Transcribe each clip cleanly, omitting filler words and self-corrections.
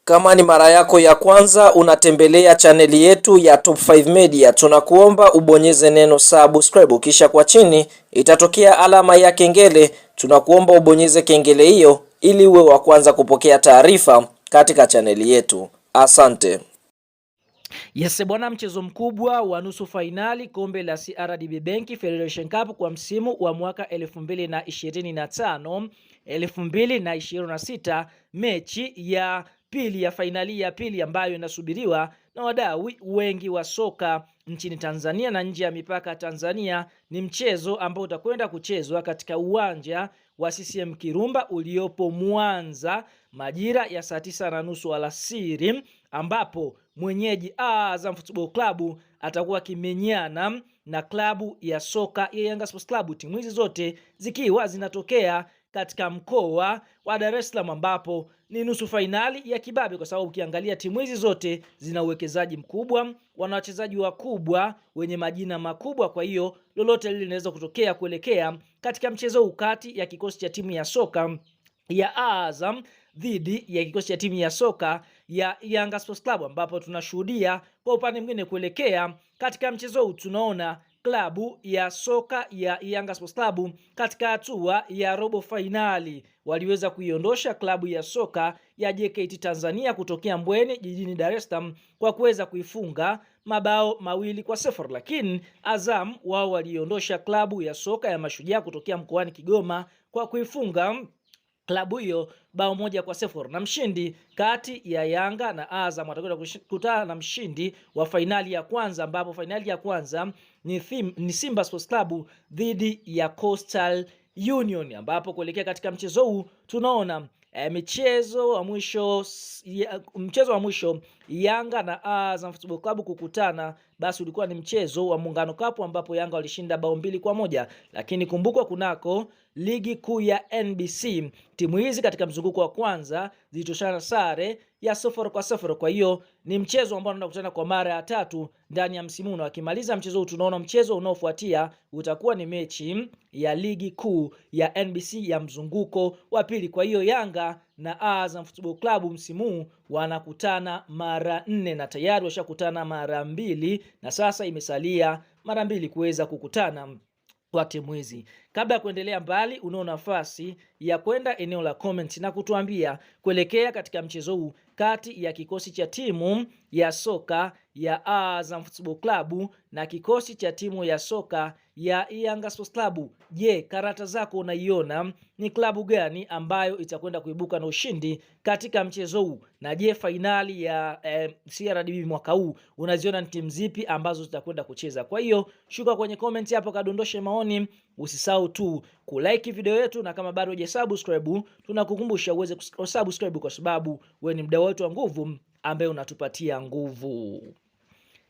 Kama ni mara yako ya kwanza unatembelea chaneli yetu ya Top 5 Media, tunakuomba ubonyeze neno subscribe, kisha kwa chini itatokea alama ya kengele. Tunakuomba ubonyeze kengele hiyo ili uwe wa kwanza kupokea taarifa katika chaneli yetu. Asante. Yes bwana, mchezo mkubwa wa nusu fainali kombe la CRDB Bank Federation Cup kwa msimu wa mwaka 2025 2026, mechi ya pili ya fainali ya pili ambayo inasubiriwa na wadau wengi wa soka nchini Tanzania na nje ya mipaka Tanzania. Ni mchezo ambao utakwenda kuchezwa katika uwanja wa CCM Kirumba uliopo Mwanza majira ya saa 9:30 alasiri, ambapo mwenyeji Azam Football Club atakuwa kimenyana na klabu ya soka ya Yanga Sports Club, timu hizi zote zikiwa zinatokea katika mkoa wa Dar es Salaam, ambapo ni nusu fainali ya kibabe, kwa sababu ukiangalia timu hizi zote zina uwekezaji mkubwa, wana wachezaji wakubwa wenye majina makubwa. Kwa hiyo lolote lile linaweza kutokea kuelekea katika mchezo ukati ya kikosi cha timu ya soka ya Azam dhidi ya kikosi cha timu ya soka ya Yanga Sports Club, ambapo tunashuhudia kwa upande mwingine kuelekea katika mchezo huu tunaona klabu ya soka ya Yanga Sports Club katika hatua ya robo finali waliweza kuiondosha klabu ya soka ya JKT Tanzania kutokea Mbweni jijini Dar es Salaam kwa kuweza kuifunga mabao 2-0, lakini Azam wao waliondosha klabu ya soka ya Mashujaa kutokea mkoani Kigoma kwa kuifunga klabu hiyo bao 1-0, na mshindi kati ya Yanga na Azam atakwenda kukutana na mshindi wa fainali ya kwanza, ambapo fainali ya kwanza ni Simba Sports Club dhidi ya Coastal Union, ambapo kuelekea katika mchezo huu tunaona mchezo wa mwisho Yanga na Azam Football Club kukutana, basi ulikuwa ni mchezo wa Muungano Cup ambapo Yanga walishinda bao 2-1, lakini kumbukwa kunako ligi kuu ya NBC timu hizi katika mzunguko wa kwanza zilitoshana sare ya 0-0. Kwa hiyo ni mchezo ambao unaenda kukutana kwa mara ya tatu ndani ya msimu, na wakimaliza mchezo huu tunaona mchezo unaofuatia utakuwa ni mechi ya ligi kuu ya NBC ya mzunguko wa pili. Kwa hiyo Yanga na Azam Football Club msimu wanakutana mara 4 na tayari washakutana mara 2 na sasa imesalia mara 2 kuweza kukutana kwa timu hizi. Kabla ya kuendelea mbali, unao nafasi ya kwenda eneo la comment na kutuambia kuelekea katika mchezo huu kati ya kikosi cha timu ya soka ya Azam Football Club na kikosi cha timu ya soka ya Yanga Sports Club. Je, karata zako unaiona ni klabu gani ambayo itakwenda kuibuka na ushindi katika mchezo huu? Na je, fainali ya CRDB mwaka huu unaziona ni timu zipi ambazo zitakwenda kucheza? Kwa hiyo shuka kwenye comment hapo, kadondoshe maoni. Usisahau tu kulike video yetu, na kama bado hujasubscribe tunakukumbusha uweze kusubscribe, kwa sababu wewe ni mdau wetu wa nguvu ambaye unatupatia nguvu.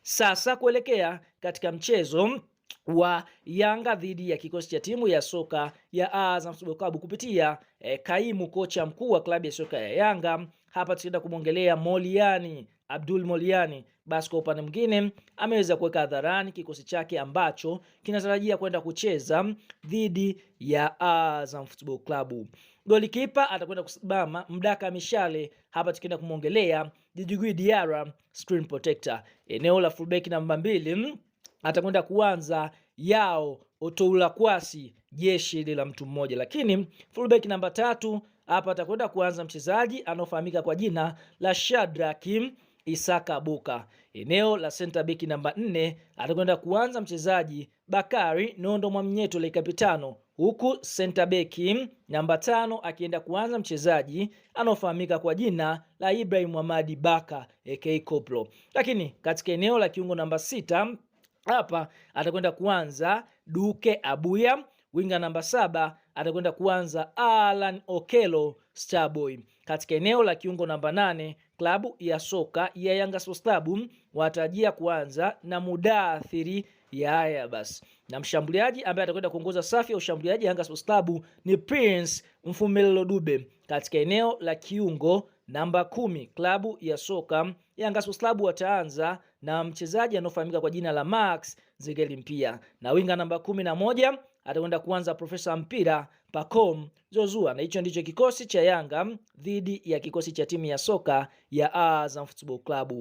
Sasa kuelekea katika mchezo wa Yanga dhidi ya kikosi cha timu ya soka ya Azam Football Club kupitia kaimu kocha mkuu wa klabu ya soka ya Yanga, hapa tutaenda kumwongelea Moliani, Abdul Moliani. Basi kwa upande mwingine ameweza kuweka hadharani kikosi chake ambacho kinatarajia kwenda kucheza dhidi ya Azam Football Club. Golikipa atakwenda kusimama Mdaka Mishale, hapa tukienda kumwongelea Djigui Diarra, screen protector. Eneo la fullback namba 2 atakwenda kuanza Yao Otoula Kwasi, jeshi la mtu mmoja, lakini fullback namba 3 hapa atakwenda kuanza mchezaji anaofahamika kwa jina la Shadrack Isaka Boka. Eneo la center back namba 4 atakwenda kuanza mchezaji Bakari Nondo Mwamnyeto le kapitano, huku center back namba 5 akienda kuanza mchezaji anaofahamika kwa jina la Ibrahim Muhammad Baka aka Koplo. Lakini katika eneo la kiungo namba 6 hapa atakwenda kuanza Duke Abuya. Winga namba 7 atakwenda kuanza Alan Okelo Starboy. Katika eneo la kiungo namba 8 klabu ya soka ya Yanga Sports Club watarajia kuanza na Mudathiri Yahya basi, na mshambuliaji ambaye atakwenda kuongoza safu ya ushambuliaji Yanga Sports Club ni Prince Mfumelo Dube. Katika eneo la kiungo namba 10 klabu ya soka Yanga Sports Club wataanza na mchezaji anaofahamika kwa jina la Max Zegeli Mpia, na winga namba 11 atakwenda kuanza Profesa Mpira Pacome Zouzoua, na hicho ndicho kikosi cha Yanga dhidi ya kikosi cha timu ya soka ya Azam Football Club.